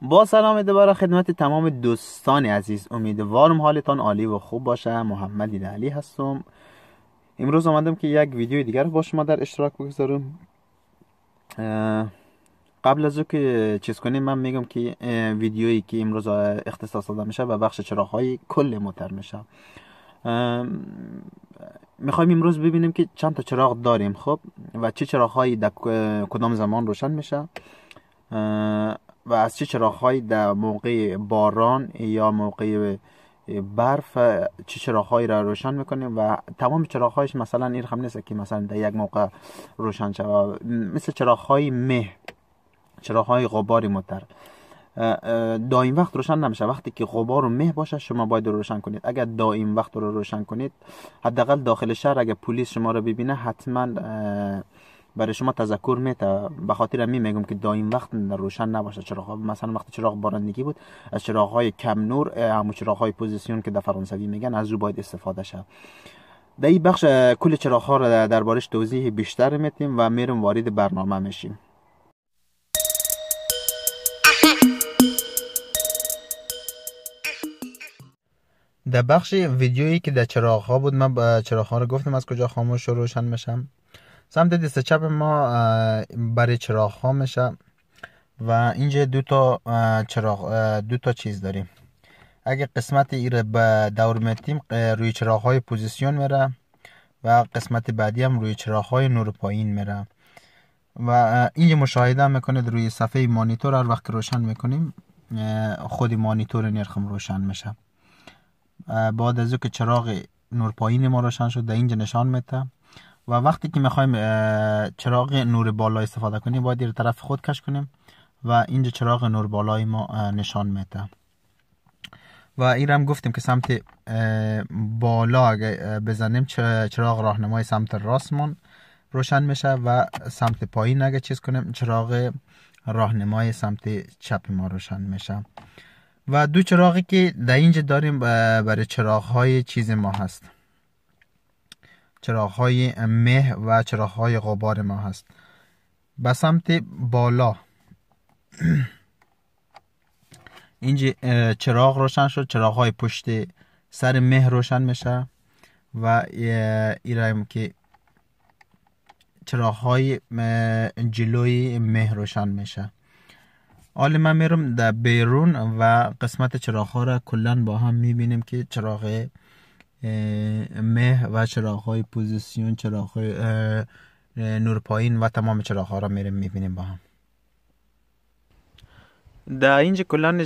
با سلام دوباره خدمت تمام دوستان عزیز، امیدوارم حالتان عالی و خوب باشه. محمد علی هستم. امروز آمدم که یک ویدیو دیگر با شما در اشتراک بگذارم. قبل از که چیز کنیم من میگم که ویدیویی که امروز اختصاص داده میشه و بخش چراغ‌های کل موتر میشه. میخوایم امروز ببینیم که چند تا چراغ داریم خب و چه چراغ‌هایی در کدام زمان روشن میشه و از چه چراغ‌هایی در موقع باران یا موقع برف چه چراغ‌هایی را روشن میکنیم و تمام چراغ‌هایش مثلا این رقم نیست که مثلا در یک موقع روشن شود، مثل چراغ‌های مه، چراغ‌های غبار موتر دائم وقت روشن نمیشه. وقتی که غبار و مه باشه شما باید روشن کنید. اگر دائم وقت رو روشن کنید، حداقل داخل شهر اگر پلیس شما رو ببینه حتما برای شما تذکر میده. به خاطر همین میگم که دائم وقت روشن نباشه چراغ. مثلا وقتی چراغ بارندگی بود، از چراغ‌های کم نور، همون چراغ‌های پوزیسیون که در فرانسوی میگن، از او باید استفاده شه. در این بخش کل چراغ‌ها رو دربارش توضیح بیشتر میدیم و میرم وارد برنامه میشیم. در بخش ویدیویی که در چراغ‌ها بود، من چراغ‌ها رو گفتم از کجا خاموش و روشن میشم. سمت دست چپ ما برای چراغ‌ها میشه و اینجا دو تا چیز داریم. اگه قسمت ایره به دور میتیم روی چراغ‌های پوزیسیون میره و قسمت بعدی هم روی چراغ‌های نور پایین میره و اینجا مشاهده میکنید روی صفحه مانیتور هر وقت روشن میکنیم خود مانیتور نرخم روشن میشه. بعد از که چراغ نور پایین ما روشن شد در اینجا نشان میده و وقتی که میخوایم چراغ نور بالا استفاده کنیم باید در طرف خود کش کنیم و اینجا چراغ نور بالای ما نشان میده. و این هم گفتیم که سمت بالا اگه بزنیم چراغ راهنمای سمت راستمون روشن میشه و سمت پایین اگه چیز کنیم چراغ راهنمای سمت چپ ما روشن میشه. و دو چراغی که در اینجا داریم برای چراغ‌های چیز ما هست، چراغ‌های مه و چراغ‌های غبار ما هست. به سمت بالا اینجا چراغ روشن شد، چراغ‌های پشت سر مه روشن میشه و ایرایم که چراغ‌های جلوی مه روشن میشه. حالا من میرم در بیرون و قسمت چراغ‌ها را کلاً با هم میبینیم که چراغ مه و چراغ‌های پوزیسیون، چراغ‌های نور پایین و تمام چراغ‌ها را میبینیم با هم. در اینجا کلاً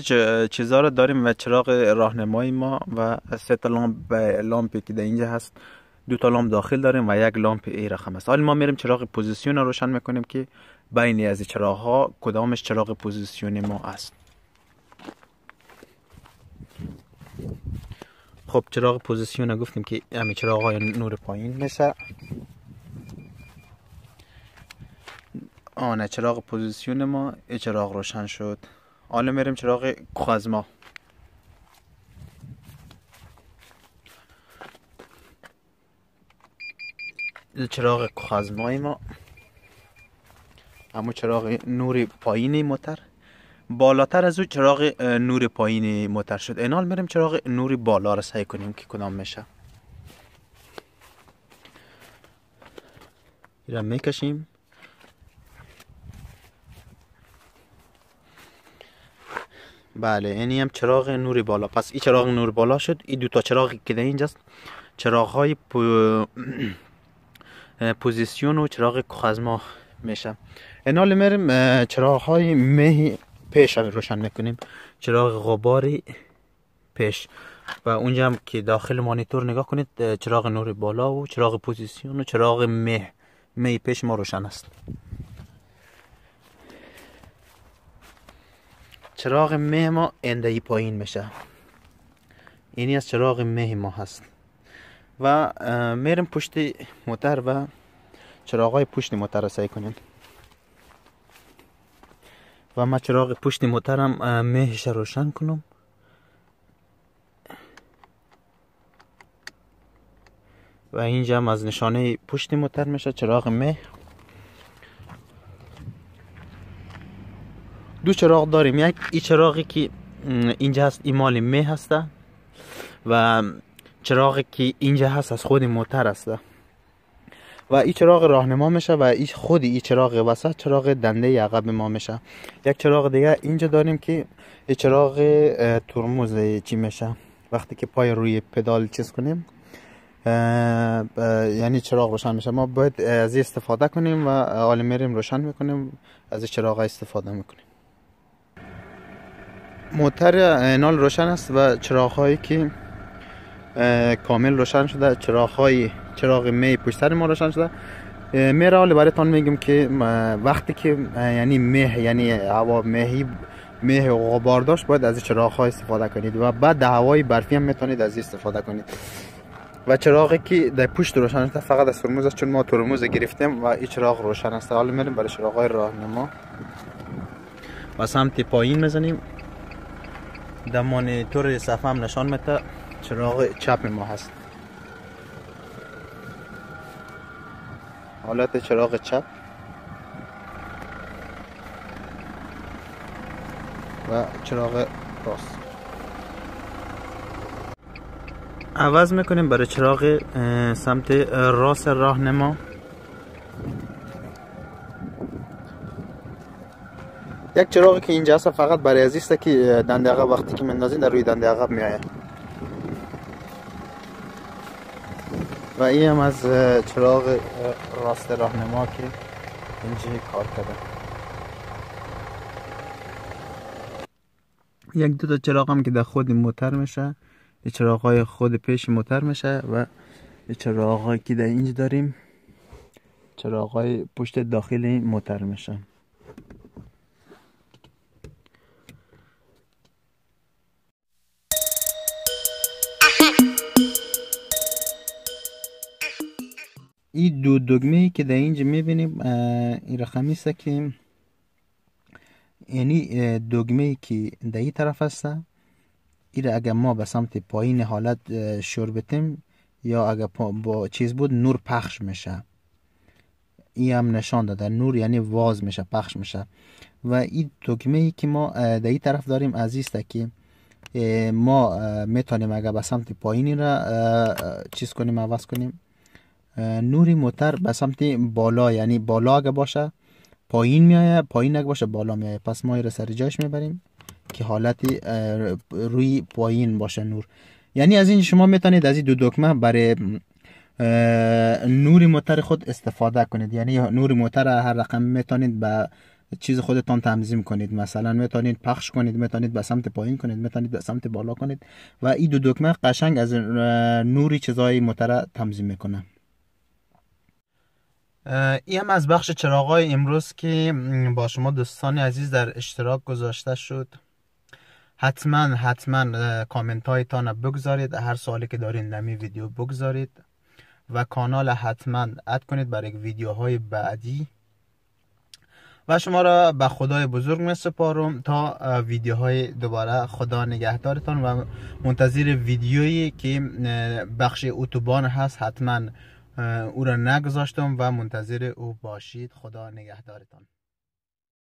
چیزا را داریم و چراغ راهنمای ما و سه تا لامپی که در اینجا هست، دو تا لامپ داخل داریم و یک لامپ ای رقم است. حالا ما میریم چراغ پوزیسیون رو روشن میکنیم که بین از چراغ‌ها کدامش چراغ پوزیسیون ما است. خب چراغ پوزیسیون رو گفتیم که همین چراغ‌های نور پایین میشه. آنه چراغ پوزیسیون ما ای چراغ روشن شد. حالا میریم چراغ کوخازما. چراغ کوخازمای ما اما چراغ نور پایین موتر، بالاتر از او چراغ نور پایین موتر شد. اینال میریم چراغ نور بالا رو سعی کنیم که کدام میشه. ایران میکشیم. بله اینی هم چراغ نور بالا. پس این چراغ نور بالا شد. این دو تا چراغی که در اینجاست چراغ های پوزیسیون و چراغ کوخازما میشه. اینال میریم چراغ های مه پیش روشن میکنیم، چراغ غباری پیش و اونجا هم که داخل مانیتور نگاه کنید چراغ نور بالا و چراغ پوزیسیون و چراغ مه پیش ما روشن است. چراغ مه ما اندهی پایین میشه. اینی از چراغ مه ما هست و میرم پشت موتر و چراغ های پشت موتر را سعی کنیم و ما چراغ پشت موترم مهش روشن کنم و اینجا هم از نشانه پشت موتر میشه چراغ مه دو چراغ داریم. یک این چراغی که اینجا هست این مال می هسته و چراغی که اینجا هست از خود موتر هسته و این چراغ راهنما میشه و این خود این چراغ وسط چراغ دنده عقب ما میشه. یک چراغ دیگه اینجا داریم که این چراغ ترمز چی میشه وقتی که پای روی پدال چیز کنیم یعنی چراغ روشن میشه. ما باید از این استفاده کنیم و حالا میریم روشن میکنیم، از این چراغ استفاده میکنیم. موتر اینال روشن است و چراغ هایی که کامل روشن شده، چراغ می پشت سر ما روشن شده. میره حالا براتون میگم که وقتی که یعنی یعنی هوا مه و غبار داشت باید از چراغ ها استفاده کنید و بعد هوای برفی هم میتونید از استفاده کنید. و چراغی که در پشت روشن است فقط از ترمز است، چون ما ترمز گرفتیم و این چراغ روشن است. حالا میریم برای چراغ های راهنما و سمت پایین میزنیم. در مانیتور صفحه هم نشان میده چراغ چپ ما هست. حالت چراغ چپ و چراغ راست. عوض میکنیم برای چراغ سمت راست راهنما. یک چراغی که اینجا هست فقط برای ازیسته که دنده عقب وقتی که مندازین در روی دنده عقب میآید و این هم از چراغ راست راهنما که اینجا کار کرده. یک دو تا چراغ هم که در خود موتر میشه، چراغ های خود پیش موتر میشه و چراغ هایی که در اینجا داریم چراغ های پشت داخلی موتر میشه. این دو دگمه که در اینجا میبینیم این رقمی است که یعنی دگمه که در این طرف هست، این اگر ما به سمت پایین حالت شور بتیم یا اگر با چیز بود نور پخش میشه. این هم نشان داده نور یعنی واز میشه، پخش میشه. و این دگمه که ما در این طرف داریم عزیزه که ما میتونیم اگر به سمت پایینی را چیز کنیم، عوض کنیم. نوری موتر به سمت بالا یعنی بالا اگه باشه پایین میایه، پایین اگه باشه بالا میایه. پس ما این را سر جایش میبریم که حالتی روی پایین باشه نور. یعنی از این شما میتونید از این دو دکمه برای نوری موتر خود استفاده کنید. یعنی نوری موتر هر رقم میتونید به چیز خودتان تنظیم کنید. مثلا میتونید پخش کنید، میتونید به سمت پایین کنید، میتونید به سمت بالا کنید و این دو دکمه قشنگ از نوری چیزای موتر تنظیم میکنه. این هم از بخش چراغای امروز که با شما دوستان عزیز در اشتراک گذاشته شد. حتما کامنت هایتان بگذارید، هر سوالی که دارین در این ویدیو بگذارید و کانال حتما اد کنید برای ویدیوهای بعدی و شما را به خدای بزرگ می سپارم تا ویدیوهای دوباره. خدا نگهدارتان و منتظر ویدیویی که بخش اتوبان هست حتما او را نگذاشتم و منتظر او باشید. خدا نگهدارتان.